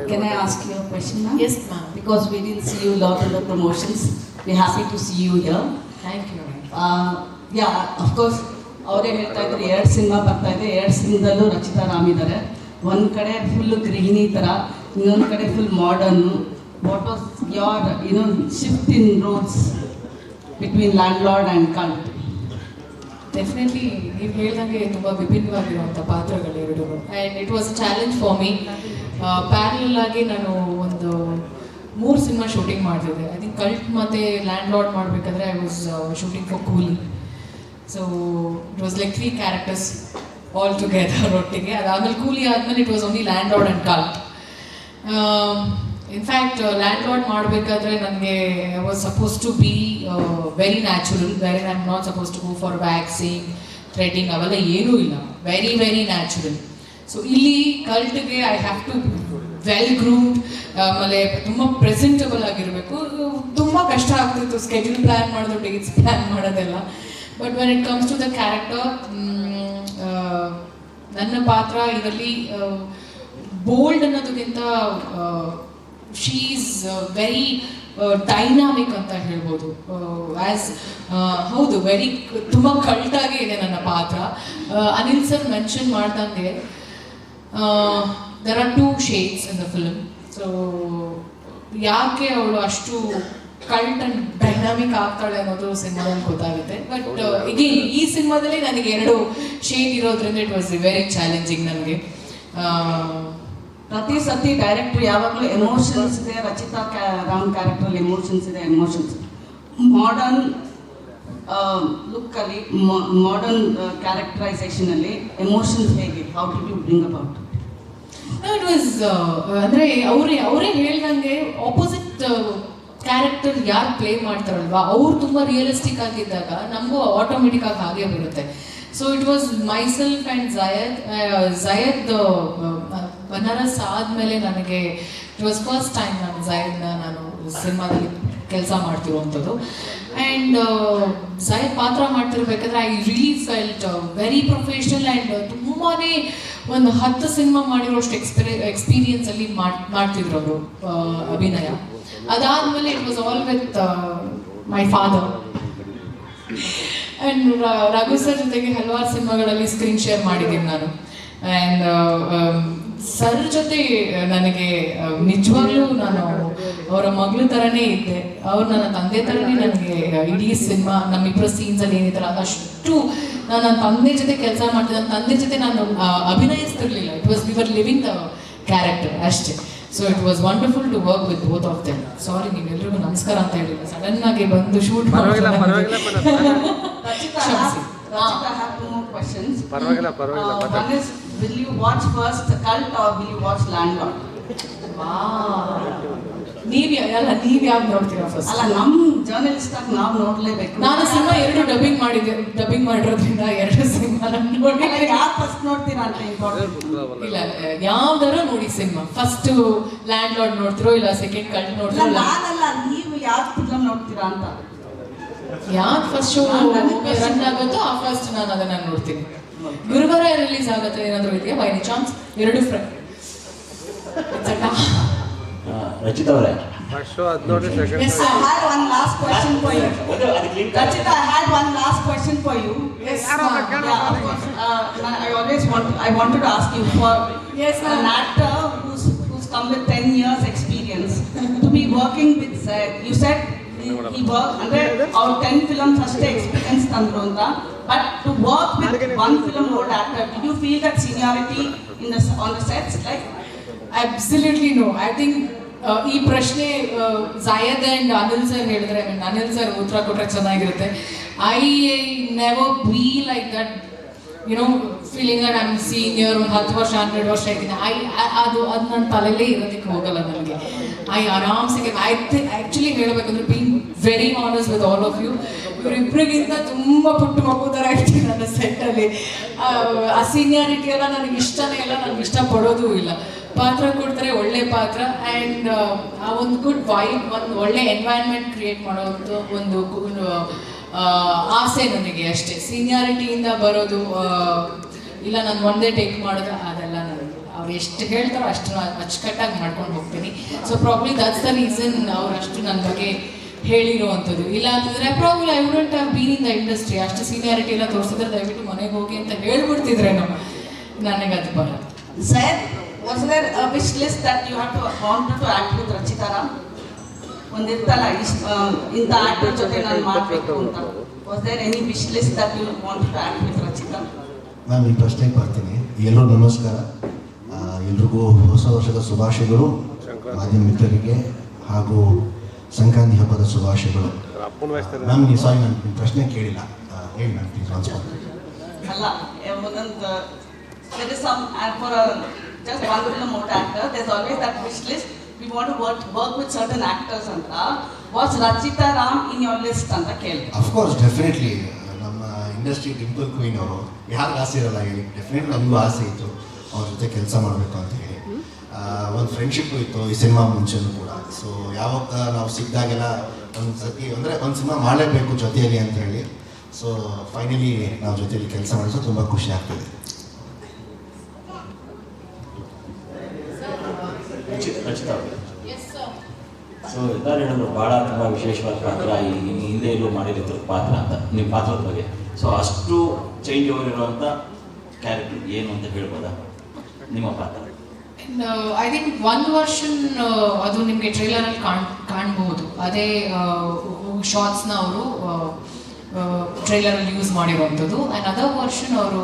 Can I ask you a question, ma'am? Yes, ma'am. Because we didn't see you a lot in the promotions. We're happy to see you here. Thank you. Of course, ಅವರೇ ಹೇಳ್ತಾ ಇದ್ರು 2 cinema ಬರ್ತಾ ಇದೆ, 2 ಸಿನಿಮಾದಲ್ಲೂ ರಚಿತಾ ರಾಮ್ ಇದ್ದಾರೆ. ಒಂದು ಕಡೆ full ಗೃಹಿಣಿ ಥರ, ಇನ್ನೊಂದು ಕಡೆ full modern. What was your shift in roles between Landlord and Cult? Definitely ನೀವು ಹೇಳ್ದಂಗೆ ತುಂಬ ವಿಭಿನ್ನವಾಗಿರುವಂಥ ಪಾತ್ರಗಳು ಎರಡು, and it was a challenge for me. Parallel ಆಗಿ ನಾನು ಒಂದು 3 ಸಿನಿಮಾ ಶೂಟಿಂಗ್ ಮಾಡ್ತಿದ್ದೆ. ಐ ಥಿಂಕ್ ಕಲ್ಟ್ ಮತ್ತು ಲ್ಯಾಂಡ್ಲಾರ್ಡ್ ಮಾಡಬೇಕಾದ್ರೆ I was shooting for Coolie. So it was like 3 characters all together ಒಟ್ಟಿಗೆ. ಅದಾದಮೇಲೆ ಕೂಲಿ ಆದಮೇಲೆ it was only Landlord and Cult. In fact Landlord ಮಾಡಬೇಕಾದ್ರೆ ನನಗೆ I was suppose to be very natural, very I am not suppose to go for waxing, threading ಅವೆಲ್ಲ ಏನೂ ಇಲ್ಲ, very very natural. So ಇಲ್ಲಿ ಕಲ್ಟ್ಗೆ I have to well groomed, ಆಮೇಲೆ ತುಂಬ presentable ಆಗಿರಬೇಕು. ತುಂಬ ಕಷ್ಟ ಆಗ್ತಿತ್ತು ಸ್ಕೆಡ್ಯೂಲ್ ಪ್ಲ್ಯಾನ್ ಮಾಡೋದು, ಡೇಟ್ಸ್ ಪ್ಲ್ಯಾನ್ ಮಾಡೋದೆಲ್ಲ. But when it comes to the character, ನನ್ನ ಪಾತ್ರ ಇದರಲ್ಲಿ ಬೋಲ್ಡ್ ಅನ್ನೋದಕ್ಕಿಂತ ಶೀ ಈಸ್ ವೆರಿ ಡೈನಾಮಿಕ್ ಅಂತ ಹೇಳ್ಬೋದು. ಹೌದು, ವೆರಿ ತುಂಬ ಕಲ್ಟಾಗಿ ಇದೆ ನನ್ನ ಪಾತ್ರ. ಅನಿಲ್ ಸರ್ ಮೆನ್ಷನ್ ಮಾಡ್ದಂಗೆ there are 2 shades in the film. So ಯಾಕೆ ಅವಳು ಅಷ್ಟು ಕಲ್ಟ್ ಅಂಡ್ ಡೈನಾಮಿಕ್ ಆಗ್ತಾಳೆ ಅನ್ನೋದು ಸಿನಿಮಾದಲ್ಲಿ ಗೊತ್ತಾಗುತ್ತೆ. ಬಟ್ ಈಗೇನ್ ಈ ಸಿನಿಮಾದಲ್ಲಿ ನನಗೆ 2 ಶೇಡ್ ಇರೋದ್ರಿಂದ ಇಟ್ ವಾಸ್ ವೆರಿ ಚಾಲೆಂಜಿಂಗ್ ನನಗೆ. ಪ್ರತಿ ಸತಿ ಡೈರೆಕ್ಟರ್ ಯಾವಾಗಲೂ ಎಮೋಷನ್ಸ್ ಇದೆ, ರಚಿತಾ ರಾಮ್ ಕ್ಯಾರೆಕ್ಟ್ರಲ್ಲಿ ಎಮೋಷನ್ಸ್ ಇದೆ. ಮಾಡರ್ನ್ ಲುಕ್ಕಲ್ಲಿ, ಮಾಡರ್ನ್ ಕ್ಯಾರೆಕ್ಟರೈಸೇಷನಲ್ಲಿ ಎಮೋಷನ್ಸ್ ಹೇಗೆ, how did you bring about? It was ಅಂದರೆ ಅವರೇ ಹೇಳ್ದಂಗೆ ಆಪೋಸಿಟ್ ಕ್ಯಾರೆಕ್ಟರ್ ಯಾರು ಪ್ಲೇ ಮಾಡ್ತಾರಲ್ವಾ ಅವ್ರು ತುಂಬ ರಿಯಲಿಸ್ಟಿಕ್ ಆಗಿದ್ದಾಗ ನಮಗೂ ಆಟೋಮೆಟಿಕ್ ಆಗಿ ಹಾಗೆ ಬರುತ್ತೆ. So it was myself and Zaid Banaras ಆದಮೇಲೆ ನನಗೆ ಇಟ್ ವಾಸ್ ಫಸ್ಟ್ ಟೈಮ್ ನಾನು ಸಿನಿಮಾದಲ್ಲಿ ಕೆಲಸ ಮಾಡ್ತಿರುವಂಥದ್ದು. ಆ್ಯಂಡ್ ಝಯದ್ ಪಾತ್ರ ಮಾಡ್ತಿರ್ಬೇಕಾದ್ರೆ I really felt very professional and ತುಂಬಾ ಒಂದು 10 ಸಿನಿಮಾ ಮಾಡಿರೋಷ್ಟು ಎಕ್ಸ್ಪೀರಿಯನ್ಸಲ್ಲಿ ಮಾಡ್ತಿದ್ರು ಅವರು ಅಭಿನಯ. ಅದಾದಮೇಲೆ it was all with my father. And Raghu sir ಜೊತೆಗೆ ಹಲವಾರು ಸಿನಿಮಾಗಳಲ್ಲಿ ಸ್ಕ್ರೀನ್ ಶೇರ್ ಮಾಡಿದ್ದೀನಿ ನಾನು. ಆ್ಯಂಡ್ ಸರ್ ಜೊತೆ ನನಗೆ ನಿಜವಾಗ್ಲೂ ನಾನು ಅವರ ಮಗಳ ಥರನೇ ಇದ್ದೆ, ಅವ್ರು ನನ್ನ ತಂದೆ ಥರನೇ. ನನಗೆ ಇಡೀ ಸಿನಿಮಾ ನಮ್ಮಿಬ್ಬರ ಸೀನ್ಸಲ್ಲಿ ಏನಿತ್ತಲ್ಲ ಅದಷ್ಟು ನಾನು ನನ್ನ ತಂದೆ ಜೊತೆ ಕೆಲಸ ಮಾಡ್ತಿದ್ದೆ. ನನ್ನ ತಂದೆ ಜೊತೆ ನಾನು ಅಭಿನಯಿಸ್ತಿರ್ಲಿಲ್ಲ, it was we were living the character ಅಷ್ಟೇ. So it was wonderful to work with both of them. Sorry, ನೀವೆಲ್ಲರಿಗೂ ನಮಸ್ಕಾರ ಅಂತ ಹೇಳಿಲ್ಲ, ಸಡನ್ ಆಗಿ ಬಂದು shoot I have 2 more questions. One is, will you watch first Cult or will you watch Landlord? ನೀವು ಯಾವ್ದು ನೋಡ್ತೀರಾ ಫಸ್ಟ್? ಅಲ್ಲ, ನಮ್ಮ ಜರ್ನಲಿಸ್ಟ್ ಆಗಿ ನಾವು ನೋಡ್ಲೇಬೇಕು. ನಾನು ಸಿನಿಮಾ 2 ಡಬ್ಬಿಂಗ್ ಮಾಡಿರೋದ್ರಿಂದ 2 ಸಿನಿಮಾ ನೋಡಿ ಯಾರು ಫಸ್ಟ್ ನೋಡ್ತೀರಾ ಅಂತ ಇಂಪಾರ್ಟೆಂಟ್. ಇಲ್ಲ, ಯಾವ್ದಾರ ನೋಡಿ ಸಿನಿಮಾ. ಫಸ್ಟ್ ಲ್ಯಾಂಡ್ಲಾರ್ಡ್ ನೋಡ್ತಿರೋ ಇಲ್ಲ ಸೆಕೆಂಡ್ ಕಲ್ಟ್ ನೋಡ್ತಿರೋ? ನಾನಲ್ಲ, ನೀವು ಯಾವ್ದು ಫಿಲ್ಮ್ ನೋಡ್ತೀರಾ ಅಂತ. ಯಾವ್ದು ಫಸ್ಟ್ ಶೋ ರನ್ ಆಗುತ್ತೋ ಆ ಫಸ್ಟ್ ನಾನು ಅದನ್ನ ನೋಡ್ತೀನಿ. ಗುರುವಾರ ರಿಲೀಸ್ ಆಗುತ್ತೆ ಏನಾದರೂ ಇದೆಯಾ by any chance? 2 friend Rachita ಅವರೇ, Yes, sir. I had one last question for you. Rachita, I had one last question for you. Yes, Yeah, of course. I wanted to ask you, for Yes, ma'am. an actor who's come with 10 years experience to be working with Zaid. You said he worked under our 10 films ಅಷ್ಟೇ experience ತಂದ್ರು ಅಂತ. But to work with one film old actor, did you feel that seniority on the sets? Like, absolutely no. I think ಈ ಪ್ರಶ್ನೆ ಝಾಯದ್ and Anil sir ಹೇಳಿದ್ರೆ, Anil sir ಉತ್ತರ ಕೊಟ್ಟರೆ ಚೆನ್ನಾಗಿರುತ್ತೆ. I never be like that, feeling that I am senior. ಒಂದು 10 ವರ್ಷ 12 ವರ್ಷ ಇದ್ದೀನಿ, ಅದು ನನ್ನ ತಲೆಯಲ್ಲೇ ಇರೋದಕ್ಕೆ ಹೋಗಲ್ಲ ನನಗೆ. ಆರಾಮ್ಸೆ ಆ್ಯಕ್ಚುಲಿ ಹೇಳಬೇಕಂದ್ರೆ being very honest with all of you, ಇವರಿಬ್ಬರಿಗಿಂತ ತುಂಬ ಪುಟ್ಟ ಮಗು ಥರ ಇರ್ತೀನಿ ನನ್ನ ಸೆಟ್ಟಲ್ಲಿ. ಆ ಸೀನಿಯಾರಿಟಿ ಎಲ್ಲ ನನಗೆ ಇಷ್ಟನೇ ಇಲ್ಲ, ನನಗೆ ಇಷ್ಟಪಡೋದು ಇಲ್ಲ. ಪಾತ್ರ ಕೊಡ್ತಾರೆ, ಒಳ್ಳೆ ಪಾತ್ರ, ಆ್ಯಂಡ್ ಆ ಒಂದು ಗುಡ್ ವೈಬ್, ಒಂದು ಒಳ್ಳೆ ಎನ್ವೈರ್ನ್ಮೆಂಟ್ ಕ್ರಿಯೇಟ್ ಮಾಡೋದು ಒಂದು ಆಸೆ ನನಗೆ ಅಷ್ಟೇ. ಸೀನಿಯಾರಿಟಿಯಿಂದ ಬರೋದು ಇಲ್ಲ ನಾನು ಒಂದೇ ಟೇಕ್ ಮಾಡೋದು ಅದೆಲ್ಲ ನನಗೆ ಅವ್ರು ಎಷ್ಟು ಹೇಳ್ತಾರೋ ಅಷ್ಟು ಅಚ್ಚುಕಟ್ಟಾಗಿ ಮಾಡ್ಕೊಂಡು ಹೋಗ್ತೀನಿ. So probably that's the reason ಅವ್ರು ಅಷ್ಟು ನನ್ನ ಬಗ್ಗೆ ಹೇಳಿರುವಂಥದ್ದು. ಇಲ್ಲ ಅಂತಂದರೆ probably I wouldn't have been in the industry. ಅಷ್ಟು ಸೀನಿಯಾರಿಟಿ ಎಲ್ಲ ತೋರಿಸಿದ್ರೆ ದಯವಿಟ್ಟು ಮನೆಗೆ ಹೋಗಿ ಅಂತ ಹೇಳ್ಬಿಡ್ತಿದ್ರೇನೋ. ನನಗೆ ಅದು ಬರಲ್ಲ. Sir, was there a wish list that you had to wanted to act with Rachita Ram? ಒಂದಿರ್ತಲ್ಲ ಇಂಥ ಆಕ್ಟರ್ ಜೊತೆ ನಾನು ಮಾಡಬೇಕು ಅಂತ. Was there any wish list that you wanted to act with Rachita? ನಾನು ಈ ಪ್ರಶ್ನೆಗೆ ಬರ್ತೀನಿ. ಎಲ್ಲರೂ ನಮಸ್ಕಾರ. ಎಲ್ರಿಗೂ ಹೊಸ ವರ್ಷದ ಶುಭಾಶಯಗಳು. ಮಾಧ್ಯಮ ಮಿತ್ರರಿಗೆ ಹಾಗೂ ಸಂಕ್ರಾಂತಿ ಹಬ್ಬದ ಶುಭಾಶಯಗಳು. ನಮಗೆ ಸಾರಿ, ನಾನು ಪ್ರಶ್ನೆ ಕೇಳಿಲ್ಲ. ಹೇಳಿ ನಾನು ಪ್ಲೀಸ್ ಆನ್ಸರ್. ಅಲ್ಲ, ಒಂದೊಂದು there is some for a just one film out actor, there's always that wish list. We want to work with certain actors ಅಂತ. Was Rachita Ram in your list ಅಂತ ಕೇಳಿ? Of course, definitely. ನಮ್ಮ industry Dimple queen ಅವರು, ಯಾರು ಆಸೆ ಇರಲ್ಲ ಹೇಳಿ. Definitely ನಮಗೂ ಆಸೆ ಇತ್ತು ಅವ್ರ ಜೊತೆ ಕೆಲಸ ಮಾಡಬೇಕು ಅಂತ ಹೇಳಿ. ಒಂದು ಫ್ರೆಂಡ್ಶಿಪ್ಪು ಇತ್ತು ಈ ಸಿನಿಮಾ ಮುಂಚೆನೂ ಕೂಡ. ಸೊ ಯಾವಾಗ ನಾವು ಸಿಕ್ಕಿದಾಗೆಲ್ಲ ಒಂದು ಸತಿ ಅಂದರೆ ಒಂದು ಸಿನಿಮಾ ಮಾಡಲೇಬೇಕು ಜೊತೆಯಲ್ಲಿ ಅಂತ ಹೇಳಿ. ಸೊ ಫೈನಲಿ ನಾವು ಜೊತೆಯಲ್ಲಿ ಕೆಲಸ ಮಾಡಿಸೋ ತುಂಬ ಖುಷಿ ಆಗ್ತದೆ. ರಚಿತಾ ಅವರೇ, ಸೊ ಎಲ್ಲರೂ ಹೇಳಿದ್ರು ಭಾಳ ತುಂಬ ವಿಶೇಷವಾದ ಪಾತ್ರ, ಈ ಹಿಂದೆ ಎಲ್ಲೂ ಮಾಡಿರೋ ಪಾತ್ರ ಅಂತ, ನಿಮ್ಮ ಪಾತ್ರದ ಬಗ್ಗೆ. ಸೊ ಅಷ್ಟು ಚೇಂಜ್ ಓವರ್ ಇರುವಂಥ ಕ್ಯಾರೆಕ್ಟರ್ ಏನು ಅಂತ ಹೇಳ್ಬೋದಾ ನಿಮ್ಮ ಪಾತ್ರ? ಐ ಥಿಂಕ್ ಒಂದು ವರ್ಷನ್ ಅದು ನಿಮಗೆ ಟ್ರೈಲರಲ್ಲಿ ಕಾಣ್ಬೋದು. ಅದೇ ಶಾರ್ಟ್ಸ್ನ ಅವರು ಟ್ರೈಲರಲ್ಲಿ ಯೂಸ್ ಮಾಡಿರುವಂಥದ್ದು. ಆ್ಯಂಡ್ ಅದರ್ ವರ್ಷನ್ ಅವರು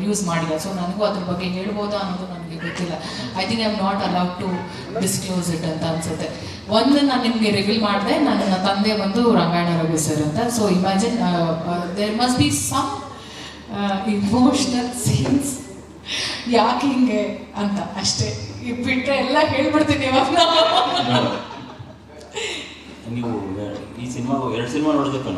ಯೂಸ್ ಮಾಡಿಲ್ಲ. ಸೊ ನನಗೂ ಅದ್ರ ಬಗ್ಗೆ ಹೇಳ್ಬೋದಾ ಅನ್ನೋದು ನನಗೆ ಗೊತ್ತಿಲ್ಲ. I think I am not allowed to disclose it ಅಂತ ಅನ್ಸುತ್ತೆ. ಒಂದು ನಾನು ನಿಮಗೆ ರಿವೀಲ್ ಮಾಡಿದೆ, ನನ್ನ ತಂದೆ ಬಂದು ರಂಗಾಯಣ ರಘು ಸರ್ ಅಂತ. So imagine there must be some emotional scenes, ಯಾಕೆ ಹಿಂಗೆ ಅಂತ ಅಷ್ಟೇ. ಬಿಟ್ಟರೆ ಎಲ್ಲ ಹೇಳ್ಬಿಡ್ತೀನಿ ಇವಾಗ. ನೀವು ಈ ಸಿನಿಮಾ 2 ಸಿನಿಮಾ ನೋಡೋದಕ್ಕೂ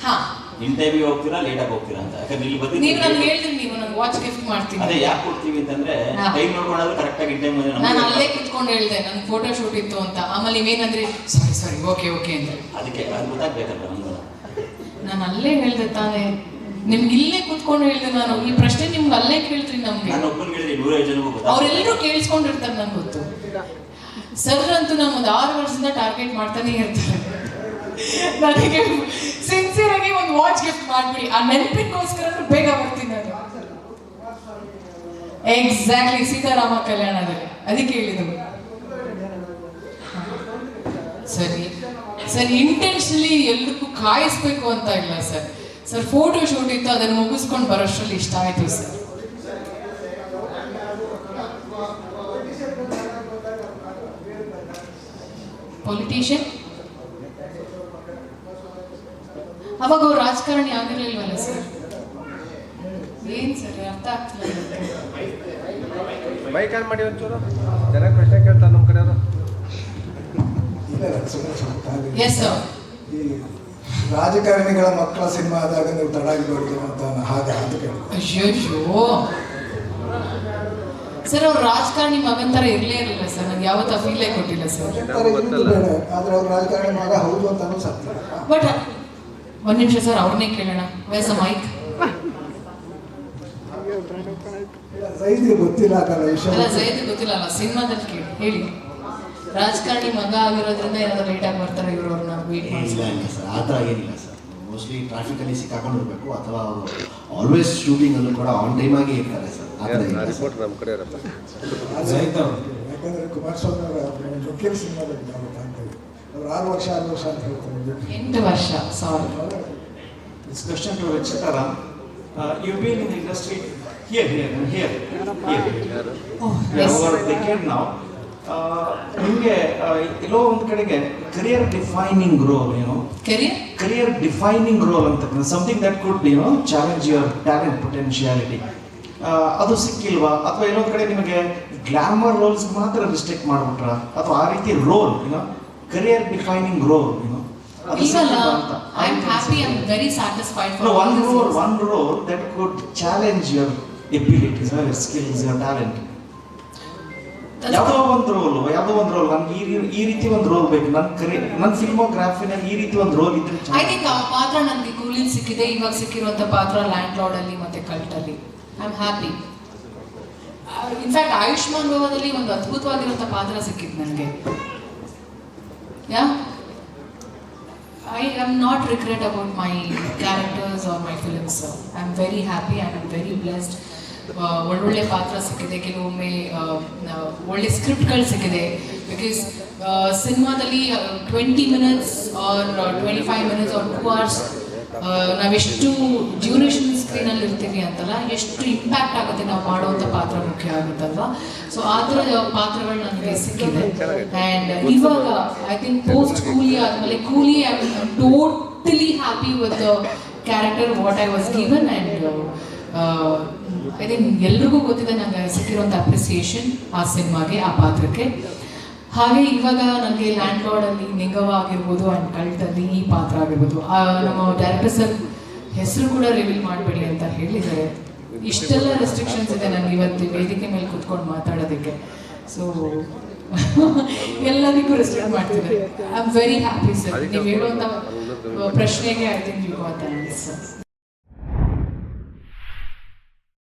ಹಾಂ, ಇನ್ ಟೈಮಿಗೆ ಹೋಗ್ತೀರಾ, ಲೇಟಾಗಿ ಹೋಗ್ತೀರಾ ಅಂತ? ಯಾಕಂದ್ರೆ ಇಲ್ಲಿ ಬಂದು ನೀವು ನನಗೆ ಹೇಳ್ತೀನಿ, ನೀವು ನನಗೆ ವಾಚ್ ಗಿಫ್ಟ್ ಮಾಡ್ತೀನಿ. ಅದೇ ಯಾಕೆ ಕೊಡ್ತೀವಿ ಅಂತಂದ್ರೆ ಟೈಮ್ ನೋಡ್ಕೊಂಡ್ರೆ ಕರೆಕ್ಟಾಗಿ ಇನ್ ಟೈಮ್. ನಾನು ಅಲ್ಲೇ ಕುತ್ಕೊಂಡು ಹೇಳಿದೆ ನನ್ನ ಫೋಟೋ ಶೂಟ್ ಇತ್ತು ಅಂತ. ಆಮೇಲೆ ನೀವೇನಂದ್ರೆ ಸಾರಿ ಓಕೆ ಅಂದ್ರೆ ಅದಕ್ಕೆ ಅದು ಗೊತ್ತಾಗ್ಬೇಕಲ್ಲ ನಮ್ಗೆ. ನಾನು ಅಲ್ಲೇ ಹೇಳ್ದೆ ತಾನೇ, ನಿಮ್ಗೆ ಇಲ್ಲೇ ಕುತ್ಕೊಂಡು ಹೇಳಿದೆ ನಾನು. ಈ ಪ್ರಶ್ನೆ ನಿಮ್ಗೆ ಅಲ್ಲೇ ಕೇಳ್ತೀನಿ. ನಮ್ಗೆ ನಾನು ಒಬ್ಬನಿಗೆ ಹೇಳಿದ್ರೆ 105 ಜನಗೂ ಗೊತ್ತಾಗ, ಅವರೆಲ್ಲರೂ ಕೇಳಿಸ್ಕೊಂಡಿರ್ತಾರೆ, ನಂಗೆ ಗೊತ್ತು. ಸರ್ ಅಂತೂ ನಾನು ಒಂದು 6 ವರ್ಷದಿಂದ ಟಾರ್ಗೆಟ್ ಮಾಡ್ತಾನೆ ಇರ್ತಾರೆ. ನನಗೆ ಸಿನ್ಸಿಯರ್ ಆಗಿ ಒಂದು ವಾಚ್ ಗಿಫ್ಟ್ ಮಾಡ್ಬಿಡಿ, ಆ ನೆನಪಿಗೋಸ್ಕರ ಬೇಗ ಬರ್ತೀನಿ ನಾನು. ಎಕ್ಸಾಕ್ಟ್ಲಿ, ಸೀತಾರಾಮ ಕಲ್ಯಾಣದಲ್ಲಿ ಅದಕ್ಕೆ ಹೇಳಿದ್ರು. ಸರ್ ಇಂಟೆನ್ಷನಲಿ ಎಲ್ರಿಗೂ ಕಾಯಿಸ್ಬೇಕು ಅಂತ ಇಲ್ಲ ಸರ್. ಫೋಟೋ ಶೂಟ್ ಇತ್ತು, ಅದನ್ನು ಮುಗಿಸ್ಕೊಂಡು ಬರೋಷ್ಟರಲ್ಲಿ ಇಷ್ಟ ಆಯ್ತು ಸರ್. ಪೊಲಿಟಿಷಿಯನ್ ಅವಾಗ ಅವ್ರು ರಾಜಕಾರಣಿ ಆಗಿರ್ಲಿಲ್ವಲ್ಲ ಸರ್? ಏನ್ ಸರ್ ಅರ್ಥ ಆಗ್ತಿಲ್ಲ. ಬೈಕ್ ಆನ್ ಮಾಡಿ ಒಂಚೂರು ಜನ ಪ್ರಶ್ನೆ ಕೇಳ್ತಾರೆ ನಮ್ಮ ಕಡೆ. Yes sir. ಈ ರಾಜಕಾರಣಿಗಳ ಮಕ್ಕಳ ಸಿನಿಮಾ ಆದಾಗ ನೀವು ತಡಾಗಿಬಾರ್ದು ಅಂತ ಹಾಗೆ ಅಂತ ಕೇಳಿ. ಅಯ್ಯೋ ಸರ್, ಅವ್ರು ರಾಜಕಾರಣಿ ಮಗನ್ ತರ ಇರ್ಲೇ ಇರಲಿಲ್ಲ ಸರ್. ನಂಗೆ ಯಾವತ್ತ ಫೀಲೇ ಕೊಟ್ಟಿಲ್ಲ ಸರ್. ಆದ್ರೆ ಅವ್ರು ರಾಜಕಾರಣಿ ಮಗ ಹೌದು ಅಂತ ಸತ್ಯ. ಬಟ್ ಒಂದ್ ನಿಮಿಷ ಸರ್, ಅವ್ರನ್ನೇ ಕೇಳೋಣ. ವಯಸ್ಸ ಮೈಕ್ ರೈತರಿಗೆ ಗೊತ್ತಿಲ್ಲ ವಿಷಯ. ಅಲ್ಲ, ಜೈದ್ ಗೊತ್ತಿಲ್ಲ ಅಲ್ಲ, ಸಿನಿಮಾದಲ್ಲಿ ಕೇಳಿ ಹೇಳಿ. ರಾಜಕಾರಣಿ ಮಗ ಆಗಿರೋದ್ರಿಂದ ಏನಾದ್ರು ಲೇಟ್ ಆಗಿ ಬರ್ತಾರೆ ಇವರು, ಅವ್ರನ್ನ ವೇಟ್ ಮಾಡಿ. ಇಲ್ಲ ಸರ್, ಆ ಥರ ಏನಿಲ್ಲ ಸರ್. ಮೋಸ್ಟ್ಲಿ ಟ್ರಾಫಿಕಲ್ಲಿ ಸಿಕ್ಕಾಕೊಂಡಿರ್ಬೇಕು, ಅಥವಾ ಅವರು ಆಲ್ವೇಸ್ ಶೂಟಿಂಗಲ್ಲೂ ಕೂಡ ಆನ್ ಟೈಮ್ ಆಗಿ ಇರ್ತಾರೆ ಸರ್. ಆ ಥರ ಇಲ್ಲ ರಿಪೋರ್ಟ್ ನಮ್ಮ ಕಡೆ ಇರಲ್ಲ. ಯಾಕಂದ್ರೆ ಕುಮಾರಸ್ವಾಮಿ ಅವರ ವಕೀಲ್ ಸಿನಿಮಾದಲ್ಲಿ ನಾವು ಕಾಣ್ತೀವಿ. ಅವ್ರು 6 ವರ್ಷ ಅಂತ ಹೇಳ್ತಾರೆ. 8 ವರ್ಷ. ಸಾರಿ. This question to Rachita Ram. You've been in the industry here. Oh, yes. Over a decade now. ನಿಮಗೆ ಎಲ್ಲೋ ಒಂದು ಕಡೆಗೆ career defining role, career defining role ಅಂತಕ್ಕಂಥ something that could challenge your talent potentiality, ಅದು ಸಿಕ್ಕಿಲ್ವಾ? ಅಥವಾ ಎಲ್ಲೊಂದು ಕಡೆ ನಿಮಗೆ ಗ್ಲಾಮರ್ ರೋಲ್ಸ್ ಮಾತ್ರ ರಿಸ್ಟ್ರಿಕ್ಟ್ ಮಾಡ್ಬಿಟ್ರ, ಅಥವಾ ಆ ರೀತಿ role career defining role I'm happy, I'm very satisfied for one role that could challenge your abilities, your skills, your talent. ಯಾವುದೋ ಒಂದು ರೋಲ್ ನನ್ಗೆ ಈ ರೀತಿ ಒಂದು ರೋಲ್ ಬೇಕು, ನನ್ನ ಫಿಲ್ಮೋಗ್ರಾಫಿನಲ್ಲಿ ಈ ರೀತಿ ಒಂದು ರೋಲ್ ಇದ್ರೆ. ಐ ಥಿಂಕ್ ಆ ಪಾತ್ರ ನನಗೆ ಕೂಲಿಲ್ ಸಿಕ್ಕಿದೆ. ಇವಾಗ ಸಿಕ್ಕಿರುವಂಥ ಪಾತ್ರ ಲ್ಯಾಂಡ್ ಲಾರ್ಡ್ ಅಲ್ಲಿ ಮತ್ತೆ ಕಲ್ಟ್ ಅಲ್ಲಿ. I am happy. In fact Ayushmann ಭವದಲ್ಲಿ ಒಂದು ಅದ್ಭುತವಾಗಿರುವಂಥ ಪಾತ್ರ ಸಿಕ್ಕಿತ್ತು ನನಗೆ. ಯಾ I am not regret about my characters or my films. I am very happy and I am very blessed. ಒಳ್ಳೊಳ್ಳೆ ಪಾತ್ರ ಸಿಕ್ಕಿದೆ, ಕೆಲವೊಮ್ಮೆ ಒಳ್ಳೆ ಸ್ಕ್ರಿಪ್ಟ್ಗಳು ಸಿಕ್ಕಿದೆ. ಬಿಕಾಸ್ ಸಿನಿಮಾದಲ್ಲಿ 20 minutes or 25 minutes or 2 hours ನಾವೆಷ್ಟು ಡ್ಯೂರೇಷನ್ ಸ್ಕ್ರೀನಲ್ಲಿ ಇರ್ತೀವಿ ಅಂತಲ್ಲ, ಎಷ್ಟು ಇಂಪ್ಯಾಕ್ಟ್ ಆಗುತ್ತೆ ನಾವು ಮಾಡುವಂಥ ಪಾತ್ರ ಮುಖ್ಯ ಆಗುತ್ತಲ್ವಾ. ಸೊ ಆ ಥರದ ಪಾತ್ರಗಳು ನನಗೆ ಸಿಕ್ಕಿದೆ. ಆ್ಯಂಡ್ ಇವಾಗ ಐ ಥಿಂಕ್ ಪೋಸ್ಟ್ ಕೂಲಿ ಆದಮೇಲೆ ಕೂಲಿ I am totally happy with the character what I was given. And I think ಎಲ್ರಿಗೂ ಗೊತ್ತಿದೆ ನನಗೆ ಸಿಕ್ಕಿರುವಂಥ ಅಪ್ರಿಸಿಯೇಷನ್ ಆ ಸಿನಿಮಾಗೆ, ಆ ಪಾತ್ರಕ್ಕೆ. ಹಾಗೆ ಇವಾಗ ನನಗೆ ಲ್ಯಾಂಡ್ ಲಾರ್ಡಲ್ಲಿ ನಿಂಗವ್ವ ಆಗಿರ್ಬೋದು ಆ್ಯಂಡ್ ಕಲ್ಟಲ್ಲಿ ಈ ಪಾತ್ರ ಆಗಿರ್ಬೋದು. ನಮ್ಮ ಡೈರೆಕ್ಟರ್ ಸರ್ ಹೆಸರು ಕೂಡ ರಿವೀಲ್ ಮಾಡಬೇಡಿ ಅಂತ ಹೇಳಿದ್ದಾರೆ. ಇಷ್ಟೆಲ್ಲ ರೆಸ್ಟ್ರಿಕ್ಷನ್ಸ್ ಇದೆ ನನಗೆ ಇವತ್ತು ವೇದಿಕೆ ಮೇಲೆ ಕುತ್ಕೊಂಡು ಮಾತಾಡೋದಕ್ಕೆ. ಸೊ ಎಲ್ಲರಿಗೂ ರೆಸ್ಟ್ರಿಕ್ಟ್ ಮಾಡ್ತಿದ್ದಾರೆ. I am very happy sir. ನೀವು ಹೇಳುವಂಥ ಪ್ರಶ್ನೆಗೆ I think you got the answer.